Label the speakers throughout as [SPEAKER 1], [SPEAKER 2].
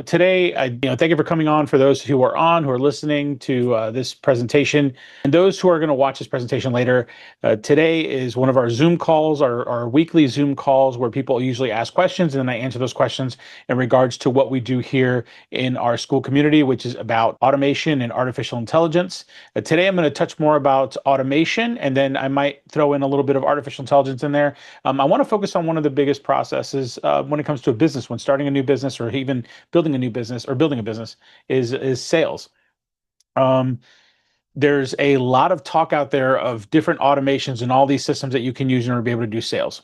[SPEAKER 1] today, thank you for coming on. For those who are listening to this presentation, and those who are going to watch this presentation later, today is one of our Zoom calls, our weekly Zoom calls, where people usually ask questions, and then I answer those questions in regards to what we do here in our school community, which is about automation and artificial intelligence. Today, I'm going to touch more about automation, and then I might throw in a little bit of artificial intelligence in there. I want to focus on one of the biggest processes when it comes to a business, when starting a new business or even building a new business or building a business, is sales. Um, there's a lot of talk out there of different automations and all these systems that you can use in order to be able to do sales.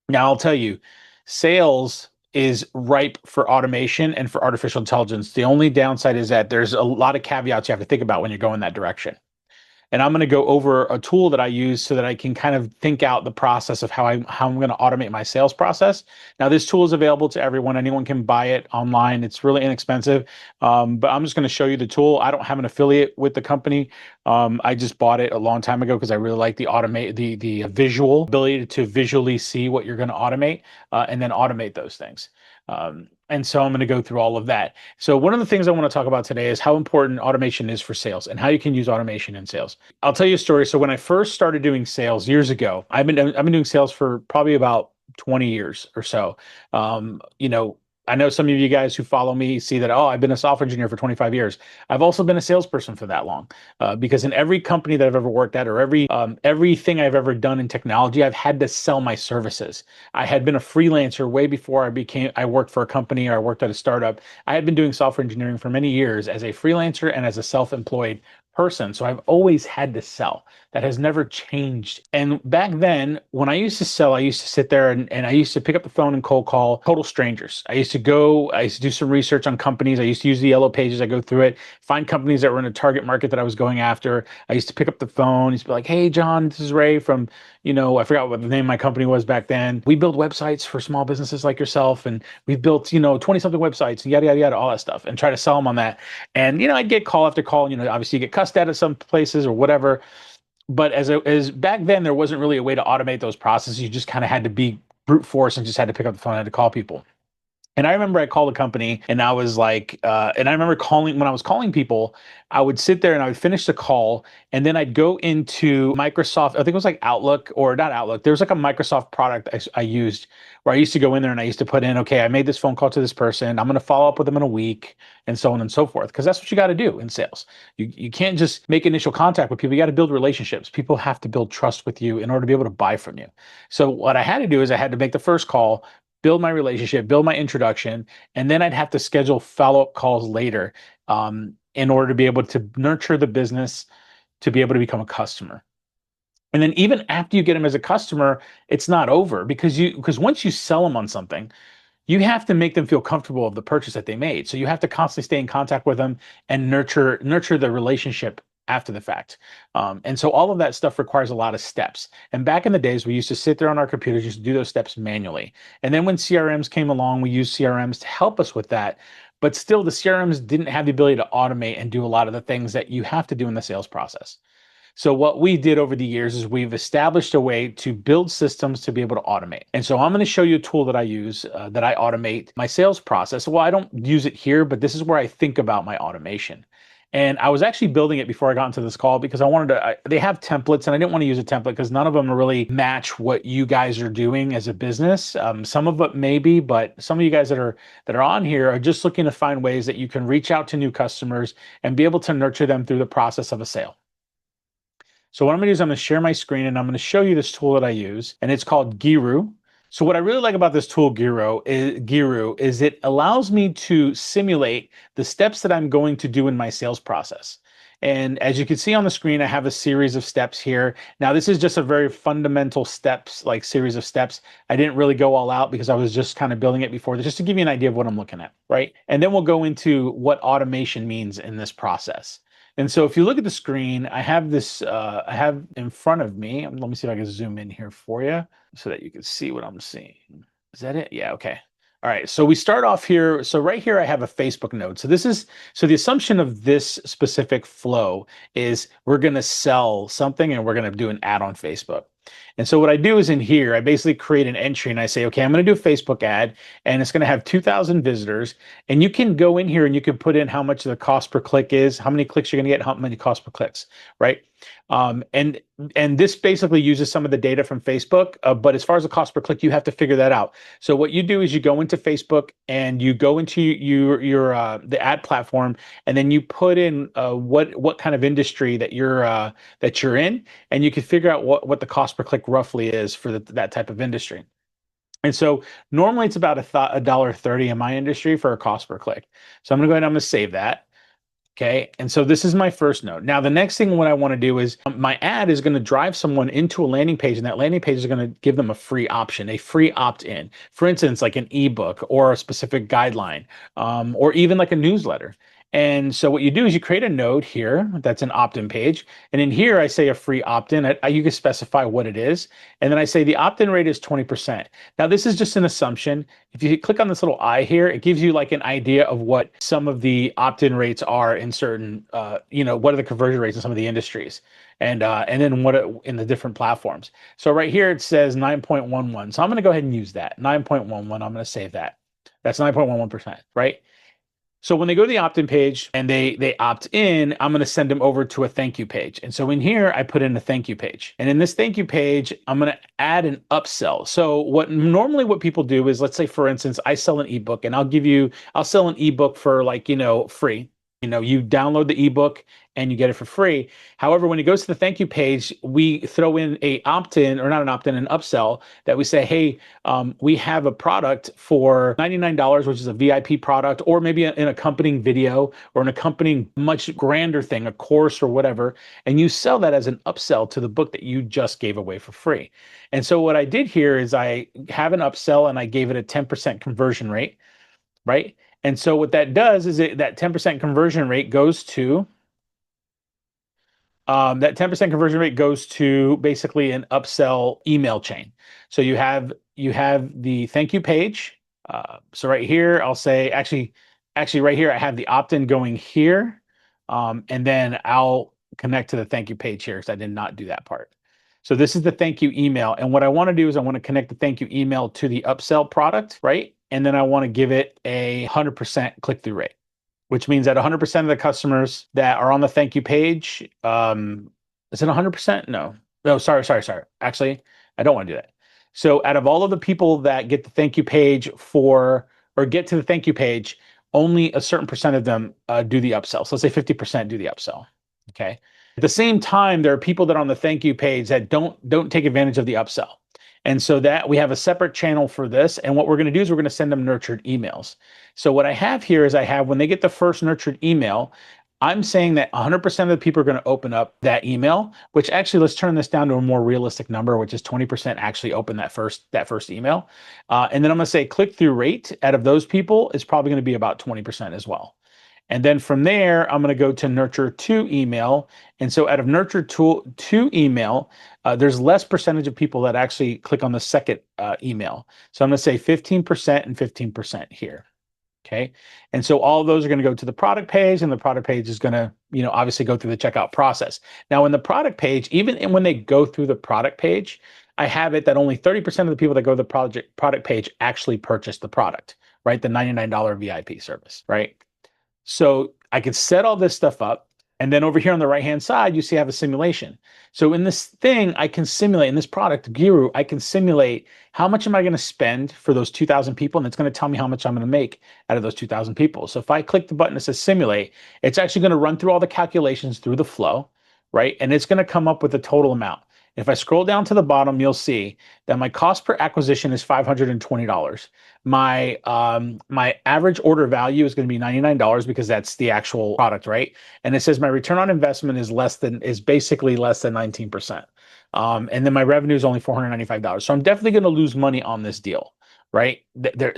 [SPEAKER 1] Now, I'll tell you, sales is ripe for automation and for artificial intelligence. The only downside is that there's a lot of caveats you have to think about when you're going that direction. And I'm going to go over a tool that I use so that I can kind of think out the process of how I'm going to automate my sales process. Now, this tool is available to everyone. Anyone can buy it online. It's really inexpensive, but I'm just going to show you the tool. I don't have an affiliate with the company. I just bought it a long time ago because I really like the visual ability to visually see what you're going to automate and then automate those things. And so I'm going to go through all of that. So one of the things I want to talk about today is how important automation is for sales and how you can use automation in sales. I'll tell you a story. So when I first started doing sales years ago, I've been doing sales for probably about 20 years or so. I know some of you guys who follow me see that, oh, I've been a software engineer for 25 years. I've also been a salesperson for that long because in every company that I've ever worked at or everything I've ever done in technology, I've had to sell my services. I had been a freelancer way before I worked for a company or I worked at a startup. I had been doing software engineering for many years as a freelancer and as a self-employed person. So I've always had to sell. That has never changed. And back then, when I used to sell, I used to sit there and I used to pick up the phone and cold call total strangers. I used to do some research on companies. I used to use the yellow pages. I go through it, find companies that were in a target market that I was going after. I used to pick up the phone. Used to be like, hey, John, this is Ray from, I forgot what the name of my company was back then. We build websites for small businesses like yourself. And we've built, 20 something websites and yada, yada, yada, all that stuff and try to sell them on that. And, I'd get call after call, obviously you get cussed at some places or whatever. But as back then, there wasn't really a way to automate those processes. You just kind of had to be brute force and just had to pick up the phone and had to call people. And I remember I called a company and I was like, and I remember when I was calling people, I would sit there and I would finish the call and then I'd go into Microsoft. I think it was like Outlook or not Outlook. There was like a Microsoft product I used where I used to go in there and I used to put in, okay, I made this phone call to this person. I'm going to follow up with them in a week and so on and so forth. Because that's what you got to do in sales. You can't just make initial contact with people. You got to build relationships. People have to build trust with you in order to be able to buy from you. So what I had to do is I had to make the first call, build my relationship, build my introduction, and then I'd have to schedule follow-up calls later in order to be able to nurture the business to be able to become a customer. And then even after you get them as a customer, it's not over because once you sell them on something, you have to make them feel comfortable of the purchase that they made. So you have to constantly stay in contact with them and nurture the relationship after the fact. And so all of that stuff requires a lot of steps. And back in the days, we used to sit there on our computers, just do those steps manually. And then when CRMs came along, we used CRMs to help us with that. But still, the CRMs didn't have the ability to automate and do a lot of the things that you have to do in the sales process. So what we did over the years is we've established a way to build systems to be able to automate. And so I'm going to show you a tool that I use that I automate my sales process. Well, I don't use it here, but this is where I think about my automation. And I was actually building it before I got into this call because they have templates and I didn't want to use a template because none of them really match what you guys are doing as a business. Some of it maybe, but some of you guys that are on here are just looking to find ways that you can reach out to new customers and be able to nurture them through the process of a sale. So what I'm going to do is I'm going to share my screen and I'm going to show you this tool that I use, and it's called Geru. So what I really like about this tool, Geru, is it allows me to simulate the steps that I'm going to do in my sales process. And as you can see on the screen, I have a series of steps here. Now, this is just a very fundamental series of steps. I didn't really go all out because I was just kind of building it before, just to give you an idea of what I'm looking at, right? And then we'll go into what automation means in this process. And so if you look at the screen, I have this, I have in front of me, let me see if I can zoom in here for you so that you can see what I'm seeing. Is that it? Yeah, okay. All right, so we start off here. So right here, I have a Facebook node. So the assumption of this specific flow is we're gonna sell something and we're gonna do an ad on Facebook. And so what I do is in here, I basically create an entry and I say, okay, I'm going to do a Facebook ad and it's going to have 2,000 visitors. And you can go in here and you can put in how much the cost per click is, how many clicks you're going to get, how many cost per clicks, right? Um, and and this basically uses some of the data from Facebook, but as far as the cost per click, you have to figure that out. So what you do is you go into Facebook and you go into your the ad platform, and then you put in what kind of industry that you're in, and you can figure out what the cost per click roughly is for that type of industry. And so normally it's about a dollar 30 in my industry for a cost per click. So I'm going to go ahead and I'm going to save that. Okay. And so this is my first note. Now, the next thing what I want to do is my ad is going to drive someone into a landing page, and that landing page is going to give them a free option, a free opt-in. For instance, like an ebook or a specific guideline, or even like a newsletter. And so what you do is you create a node here that's an opt-in page. And in here, I say a free opt-in. You can specify what it is. And then I say the opt-in rate is 20%. Now, this is just an assumption. If you click on this little eye here, it gives you like an idea of what some of the opt-in rates are in certain, what are the conversion rates in some of the industries, and then in the different platforms. So right here it says 9.11. So I'm going to go ahead and use that 9.11. I'm going to save that. That's 9.11%, right? So when they go to the opt-in page and they opt in, I'm going to send them over to a thank you page. And so in here, I put in a thank you page. And in this thank you page, I'm going to add an upsell. So what people do is, let's say, for instance, I sell an ebook and I'll sell an ebook for free. You download the ebook and you get it for free. However, when it goes to the thank you page, we throw in an upsell that we say, hey, we have a product for $99, which is a VIP product, or maybe an accompanying video or an accompanying much grander thing, a course or whatever. And you sell that as an upsell to the book that you just gave away for free. And so what I did here is I have an upsell and I gave it a 10% conversion rate, right? And so what that does is that 10% conversion rate goes to basically an upsell email chain. So you have the thank you page. So right here, I'll say actually right here, I have the opt-in going here, and then I'll connect to the thank you page here because I did not do that part. So this is the thank you email, and what I want to do is I want to connect the thank you email to the upsell product, right? And then I want to give it a 100% click-through rate, which means that 100% of the customers that are on the thank you page, is it 100%? No, sorry. Actually, I don't want to do that. So out of all of the people that get the thank you page get to the thank you page, only a certain percent of them do the upsell. So let's say 50% do the upsell. Okay. At the same time, there are people that are on the thank you page that don't take advantage of the upsell. And so that we have a separate channel for this. And what we're going to do is we're going to send them nurtured emails. So what I have here is when they get the first nurtured email, I'm saying that 100% of the people are going to open up that email, which actually, let's turn this down to a more realistic number, which is 20% actually open that first email. And then I'm going to say click-through rate out of those people is probably going to be about 20% as well. And then from there, I'm going to go to nurture to email. And so out of nurture to email, there's less percentage of people that actually click on the second email. So I'm going to say 15% and 15% here. Okay. And so all of those are going to go to the product page, and the product page is going to, obviously go through the checkout process. Now, in the product page, even when they go through the product page, I have it that only 30% of the people that go to the product page actually purchase the product, right? The $99 VIP service, right? So I could set all this stuff up. And then over here on the right-hand side, you see I have a simulation. So in this thing, I can simulate, in this product, Geru, I can simulate how much am I going to spend for those 2,000 people, and it's going to tell me how much I'm going to make out of those 2,000 people. So if I click the button that says simulate, it's actually going to run through all the calculations through the flow, right? And it's going to come up with the total amount. If I scroll down to the bottom, you'll see that my cost per acquisition is $520. My average order value is going to be $99 because that's the actual product, right? And it says my return on investment is basically less than 19%. And then my revenue is only $495. So I'm definitely going to lose money on this deal, right?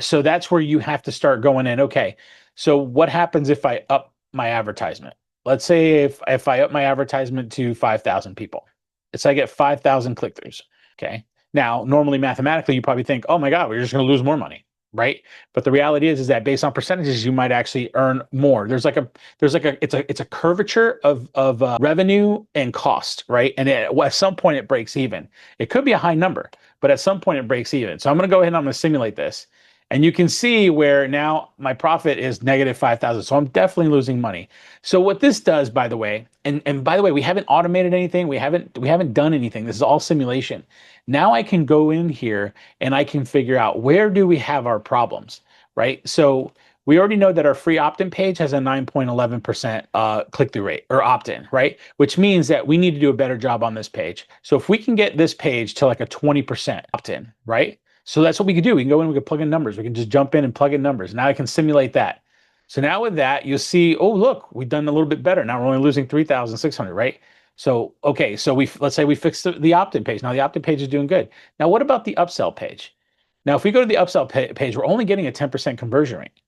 [SPEAKER 1] So that's where you have to start going in. Okay, so what happens if I up my advertisement? Let's say if I up my advertisement to 5,000 people. So I get 5,000 click-throughs. Okay. Now, normally mathematically, you probably think, oh my God, we're just going to lose more money. right? But the reality is that based on percentages, you might actually earn more. It's a curvature of revenue and cost, right? And at some point it breaks even. It could be a high number, but at some point it breaks even. So I'm going to go ahead and I'm going to simulate this. And you can see where now my profit is negative 5,000. So I'm definitely losing money. So what this does, by the way, and by the way, we haven't automated anything. We haven't done anything. This is all simulation. Now I can go in here and I can figure out where do we have our problems, right? So we already know that our free opt-in page has a 9.11% click-through rate or opt-in, right? Which means that we need to do a better job on this page. So if we can get this page to like a 20% opt-in, right? So that's what we could do. We can go in, we can plug in numbers. We can just jump in and plug in numbers. Now I can simulate that. So now with that, you'll see, oh, look, we've done a little bit better. Now we're only losing 3,600, right? So, okay, so let's say we fixed the opt-in page. Now the opt-in page is doing good. Now, what about the upsell page? Now, if we go to the upsell page, we're only getting a 10% conversion rate.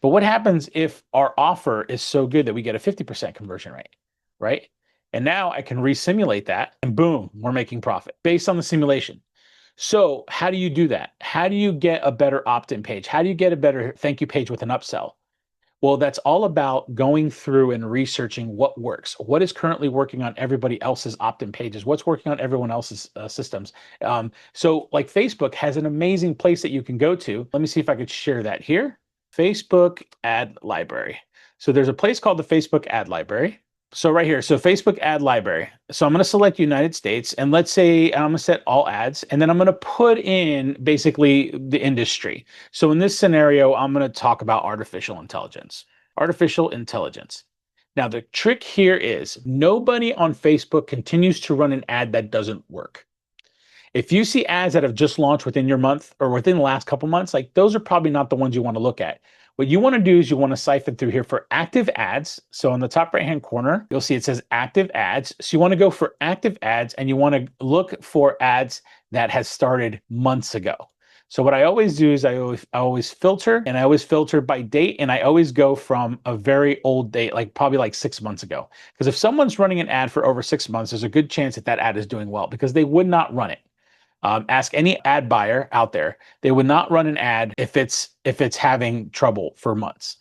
[SPEAKER 1] But what happens if our offer is so good that we get a 50% conversion rate, right? And now I can re-simulate that and boom, we're making profit based on the simulation. So how do you do that? How do you get a better opt-in page? How do you get a better thank you page with an upsell? Well, that's all about going through and researching what works, what is currently working on everybody else's opt-in pages, what's working on everyone else's systems. So like Facebook has an amazing place that you can go to. Let me see if I could share that here. Facebook ad library. So there's a place called the Facebook ad library. So right here, so Facebook ad library. So I'm going to select United States and let's say I'm going to set all ads and then I'm going to put in basically the industry. So in this scenario, I'm going to talk about artificial intelligence. Artificial intelligence. Now the trick here is nobody on Facebook continues to run an ad that doesn't work. If you see ads that have just launched within your month or within the last couple months, like those are probably not the ones you want to look at. What you want to do is you want to siphon through here for active ads. So on the top right-hand corner, you'll see it says active ads. So you want to go for active ads and you want to look for ads that has started months ago. So what I always do is I always filter and I always filter by date and I always go from a very old date, like probably like 6 months ago. Because if someone's running an ad for over 6 months, there's a good chance that that ad is doing well because they would not run it. Ask any ad buyer out there; they would not run an ad if it's having trouble for months.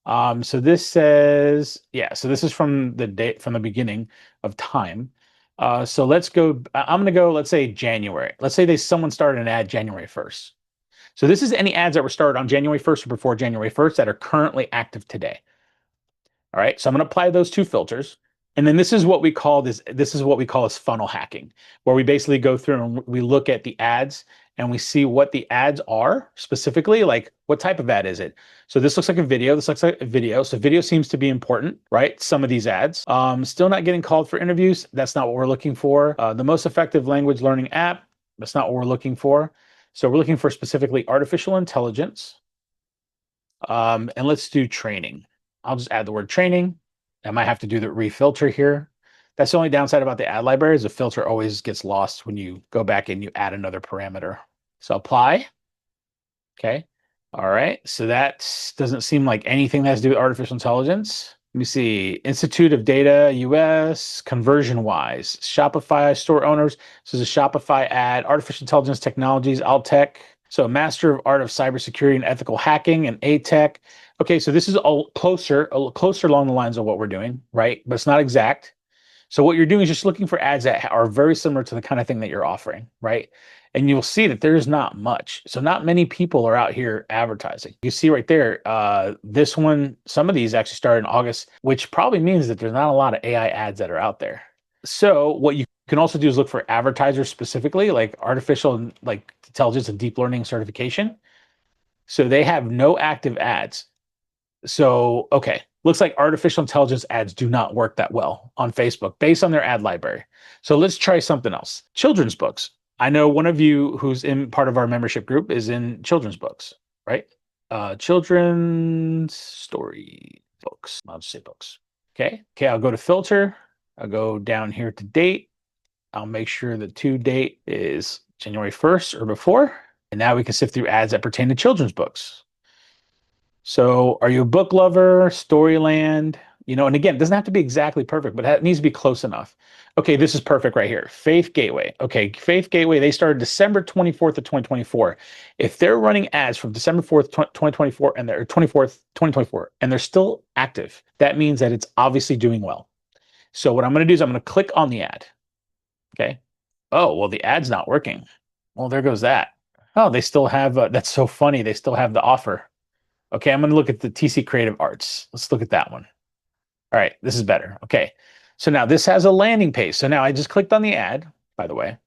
[SPEAKER 1] So this says, yeah. So this is from the beginning of time. So let's go. I'm going to go. Let's say January. Let's say someone started an ad January 1st. So this is any ads that were started on January 1st or before January 1st that are currently active today. All right, so I'm going to apply those two filters. And then this is what we call as funnel hacking, where we basically go through and we look at the ads and we see what the ads are specifically, like what type of ad is it? So this looks like a video. This looks like a video. So video seems to be important, right? Some of these ads. Still not getting called for interviews. That's not what we're looking for. The most effective language learning app. That's not what we're looking for. So we're looking for specifically artificial intelligence. And let's do training. I'll just add the word training. I might have to do the refilter here. That's the only downside about the ad library is the filter always gets lost when you go back and you add another parameter. So apply. Okay. All right. So that doesn't seem like anything that has to do with artificial intelligence. Let me see. Institute of Data US, conversion wise, Shopify store owners. This is a Shopify ad, artificial intelligence technologies, Altech. So Master of Art of Cybersecurity and Ethical Hacking and ATech. Okay, so this is a little closer along the lines of what we're doing, right? But it's not exact. So what you're doing is just looking for ads that are very similar to the kind of thing that you're offering, right? And you'll see that there's not much. So not many people are out here advertising. You see right there, this one, some of these actually started in August, which probably means that there's not a lot of AI ads that are out there. So what you can also do is look for advertisers specifically, like artificial like intelligence and deep learning certification. So they have no active ads. So, okay, looks like artificial intelligence ads do not work that well on Facebook based on their ad library. So let's try something else. Children's books. I know one of you who's in part of our membership group is in children's books, right? Children's story books. I'll just say books. Okay, I'll go to filter. I'll go down here to date. I'll make sure the to date is January 1st or before. And now we can sift through ads that pertain to children's books. So are you a book lover? Storyland? And again, it doesn't have to be exactly perfect, but it needs to be close enough. Okay, this is perfect right here. Faith Gateway. Okay, Faith Gateway, they started December 24th of 2024. If they're running ads from December 4th, 2024 and they're 24th, 2024, and they're still active, that means that it's obviously doing well. So what I'm going to do is I'm going to click on the ad. Okay. Oh, well, the ad's not working. Well, there goes that. Oh, they still have, that's so funny. They still have the offer. Okay, I'm going to look at the TC Creative Arts. Let's look at that one. All right, this is better. Okay, so now this has a landing page. So now I just clicked on the ad, by the way.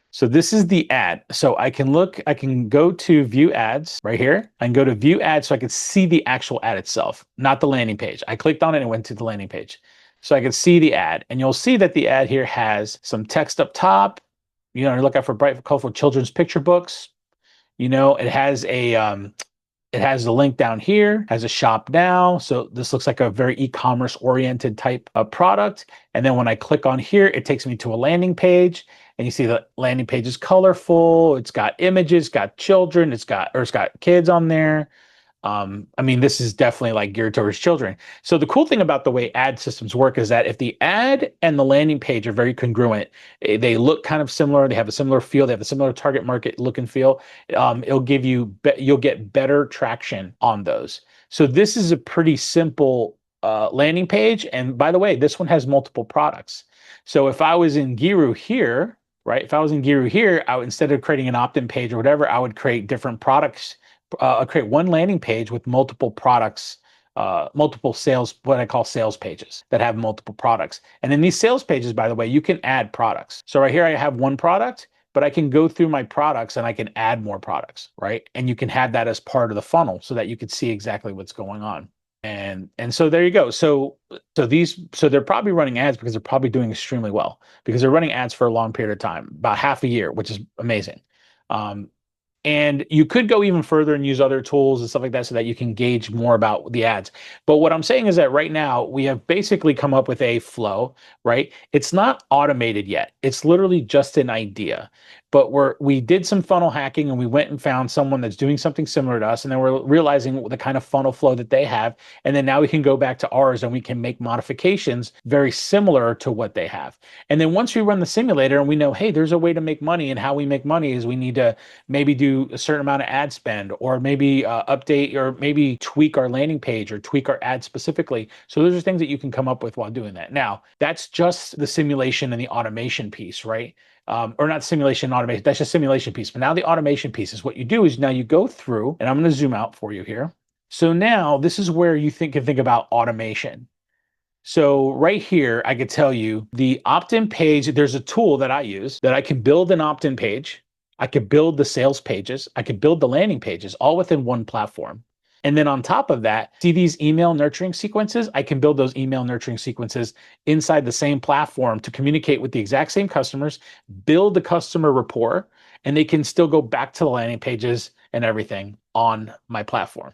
[SPEAKER 1] So this is the ad. So I can go to view ads right here. I can go to view ads so I can see the actual ad itself, not the landing page. I clicked on it and it went to the landing page. So I can see the ad, and you'll see that the ad here has some text up top. You're looking for bright, colorful children's picture books. It has the link down here, has a shop now. So this looks like a very e-commerce oriented type of product. And then when I click on here, it takes me to a landing page, and you see the landing page is colorful. It's got images, got children, it's got kids on there. This is definitely like geared towards children. So the cool thing about the way ad systems work is that if the ad and the landing page are very congruent, they look kind of similar, they have a similar feel, they have a similar target market look and feel, you'll get better traction on those. So this is a pretty simple landing page. And by the way, this one has multiple products. So if I was in Geru here, right? If I was in Geru here, instead of creating an opt-in page or whatever, I would create different products. Create one landing page with multiple products, multiple sales, what I call sales pages that have multiple products. And in these sales pages, by the way, you can add products. So right here, I have one product, but I can go through my products and I can add more products, right? And you can have that as part of the funnel so that you can see exactly what's going on. And so there you go. So they're probably running ads because they're probably doing extremely well because they're running ads for a long period of time, about half a year, which is amazing. And you could go even further and use other tools and stuff like that so that you can gauge more about the ads. But what I'm saying is that right now we have basically come up with a flow, right? It's not automated yet. It's literally just an idea. But we did some funnel hacking and we went and found someone that's doing something similar to us. And then we're realizing the kind of funnel flow that they have. And then now we can go back to ours and we can make modifications very similar to what they have. And then once we run the simulator and we know, hey, there's a way to make money, and how we make money is we need to maybe do a certain amount of ad spend, or maybe update or maybe tweak our landing page or tweak our ad specifically. So those are things that you can come up with while doing that. Now, that's just the simulation and the automation piece, right? Or not simulation and automation, that's just simulation piece. But now the automation piece is what you do is now you go through, and I'm going to zoom out for you here. So now this is where you can think about automation. So right here, I could tell you the opt-in page, there's a tool that I use that I can build an opt-in page. I could build the sales pages. I could build the landing pages all within one platform. And then on top of that, see these email nurturing sequences? I can build those email nurturing sequences inside the same platform to communicate with the exact same customers, build the customer rapport, and they can still go back to the landing pages and everything on my platform.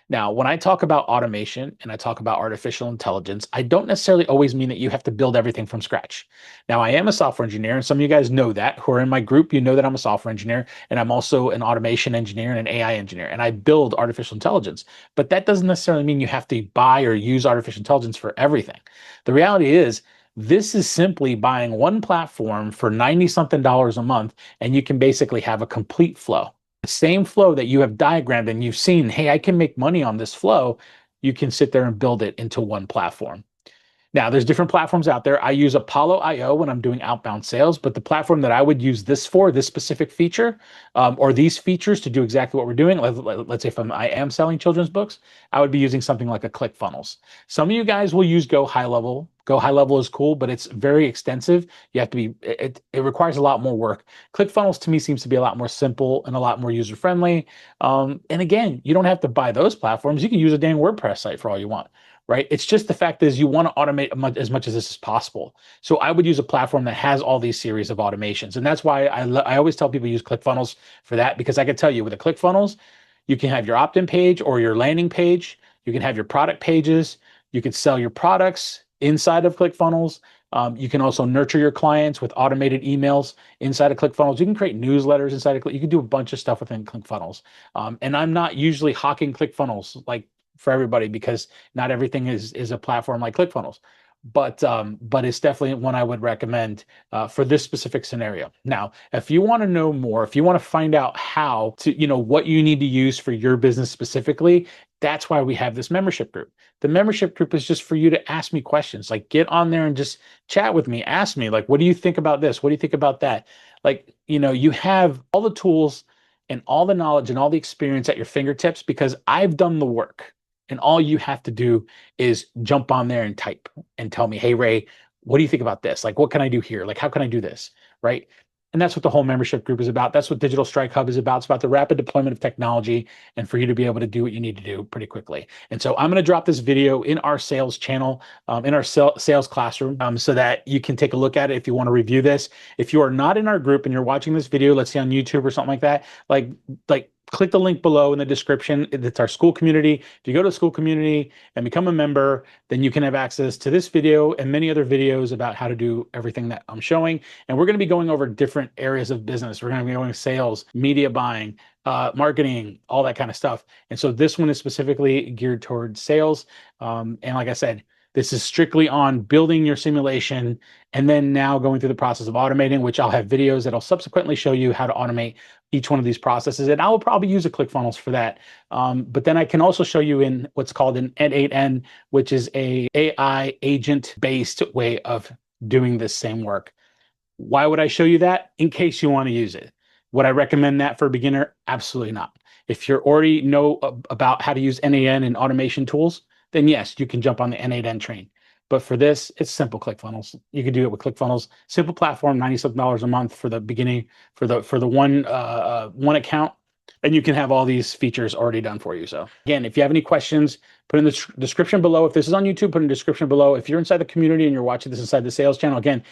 [SPEAKER 1] Now, when I talk about automation and I talk about artificial intelligence, I don't necessarily always mean that you have to build everything from scratch. Now, I am a software engineer, and some of you guys know that who are in my group. You know that I'm a software engineer, and I'm also an automation engineer and an AI engineer, and I build artificial intelligence. But that doesn't necessarily mean you have to buy or use artificial intelligence for everything. The reality is, this is simply buying one platform for 90 something dollars a month, and you can basically have a complete flow. The same flow that you have diagrammed and you've seen, hey, I can make money on this flow, you can sit there and build it into one platform. Now, there's different platforms out there. I use Apollo IO when I'm doing outbound sales, but the platform that I would use this for, this specific feature, or these features to do exactly what we're doing, let's say if I am selling children's books, I would be using something like a ClickFunnels. Some of you guys will use Go High Level. Go High Level is cool, but it's very extensive. You have to be, it requires a lot more work. ClickFunnels to me seems to be a lot more simple and a lot more user-friendly. And again, you don't have to buy those platforms. You can use a dang WordPress site for all you want. Right? It's just the fact is you want to automate as much as this is possible. So I would use a platform that has all these series of automations. And that's why I always tell people use ClickFunnels for that, because I can tell you with the ClickFunnels, you can have your opt-in page or your landing page. You can have your product pages. You can sell your products inside of ClickFunnels. You can also nurture your clients with automated emails inside of ClickFunnels. You can create newsletters inside of you can do a bunch of stuff within ClickFunnels. And I'm not usually hawking ClickFunnels like for everybody because not everything is a platform like ClickFunnels. But it's definitely one I would recommend for this specific scenario. Now, if you want to know more, if you want to find out how to, what you need to use for your business specifically, that's why we have this membership group. The membership group is just for you to ask me questions. Like, get on there and just chat with me. Ask me, like, what do you think about this? What do you think about that? Like, you have all the tools and all the knowledge and all the experience at your fingertips because I've done the work. And all you have to do is jump on there and type and tell me, hey, Ray, what do you think about this? Like, what can I do here? Like, how can I do this? Right. And that's what the whole membership group is about. That's what Digital Strike Hub is about. It's about the rapid deployment of technology and for you to be able to do what you need to do pretty quickly. And so I'm going to drop this video in our sales channel, in our sales classroom, so that you can take a look at it if you want to review this. If you are not in our group and you're watching this video, let's say on YouTube or something like that, like click the link below in the description. It's our school community. If you go to the school community and become a member, then you can have access to this video and many other videos about how to do everything that I'm showing. And we're going to be going over different areas of business. We're going to be going sales, media buying, marketing, all that kind of stuff. And so this one is specifically geared towards sales. And like I said, this is strictly on building your simulation and then now going through the process of automating, which I'll have videos that'll subsequently show you how to automate each one of these processes. And I will probably use a ClickFunnels for that. But then I can also show you in what's called an N8N, which is a AI agent-based way of doing this same work. Why would I show you that? In case you want to use it. Would I recommend that for a beginner? Absolutely not. If you already know about how to use N8N and automation tools, then yes, you can jump on the N8N train. But for this, it's simple ClickFunnels. You can do it with ClickFunnels. Simple platform, $97 a month for the beginning, for the one account, and you can have all these features already done for you. So again, if you have any questions, put in the description below. If this is on YouTube, put in the description below. If you're inside the community and you're watching this inside the sales channel, again,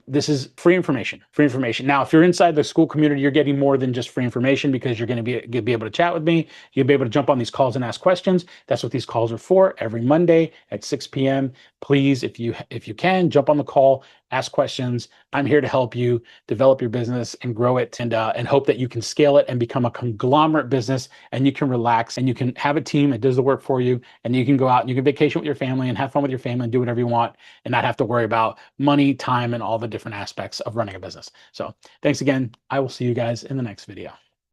[SPEAKER 1] this is free information, free information. Now, if you're inside the school community, you're getting more than just free information because you're going to be able to chat with me. You'll be able to jump on these calls and ask questions. That's what these calls are for. Every Monday at 6 p.m. Please, if you can, jump on the call, ask questions. I'm here to help you develop your business and grow it and hope that you can scale it and become a conglomerate business and you can relax and you can have a team that does the work for you and you can go out and you can vacation with your family and have fun with your family and do whatever you want and not have to worry about money, time, and all the different aspects of running a business. So thanks again. I will see you guys in the next video.